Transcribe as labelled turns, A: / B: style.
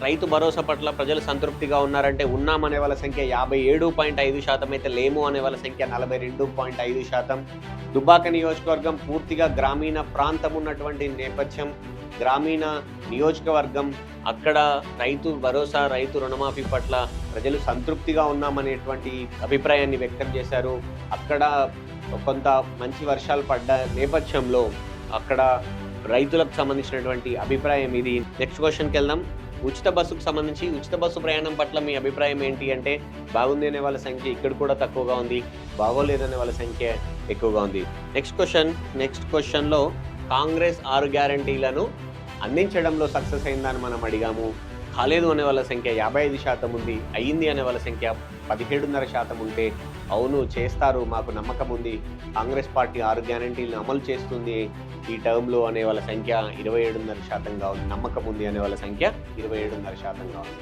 A: రైతు భరోసా పట్ల ప్రజలు సంతృప్తిగా ఉన్నారంటే ఉన్నామనే వాళ్ళ సంఖ్య 57.5% అయితే లేము అనే వాళ్ళ సంఖ్య 42.5%. దుబ్బాక నియోజకవర్గం పూర్తిగా గ్రామీణ ప్రాంతం ఉన్నటువంటి నేపథ్యం, గ్రామీణ నియోజకవర్గం. అక్కడ రైతు భరోసా, రైతు రుణమాఫీ పట్ల ప్రజలు సంతృప్తిగా ఉన్నామనేటువంటి అభిప్రాయాన్ని వ్యక్తం చేశారు. అక్కడ కొంత మంచి వర్షాలు పడ్డ నేపథ్యంలో అక్కడ రైతులకు సంబంధించినటువంటి అభిప్రాయం ఇది. నెక్స్ట్ క్వశ్చన్కి వెళ్దాం. ఉచిత బస్సుకు సంబంధించి ఉచిత బస్సు ప్రయాణం పట్ల మీ అభిప్రాయం ఏంటి అంటే, బాగుంది అనే వాళ్ళ సంఖ్య ఇక్కడ కూడా తక్కువగా ఉంది, బాగోలేదనే వాళ్ళ సంఖ్య ఎక్కువగా ఉంది. నెక్స్ట్ క్వశ్చన్లో కాంగ్రెస్ 6 గ్యారంటీలను అందించడంలో సక్సెస్ అయిందని మనం అడిగాము. కాలేదు అనే వాళ్ళ సంఖ్య 55% ఉంది, అయ్యింది అనే వాళ్ళ సంఖ్య 17.5% ఉంటే అవును చేస్తారు, మాకు నమ్మకం ఉంది, కాంగ్రెస్ పార్టీ 6 గ్యారంటీలను అమలు చేస్తుంది ఈ టర్మ్లో అనే వాళ్ళ సంఖ్య 27.5%గా ఉంది. నమ్మకం ఉంది అనే వాళ్ళ సంఖ్య 27.5%గా ఉంది.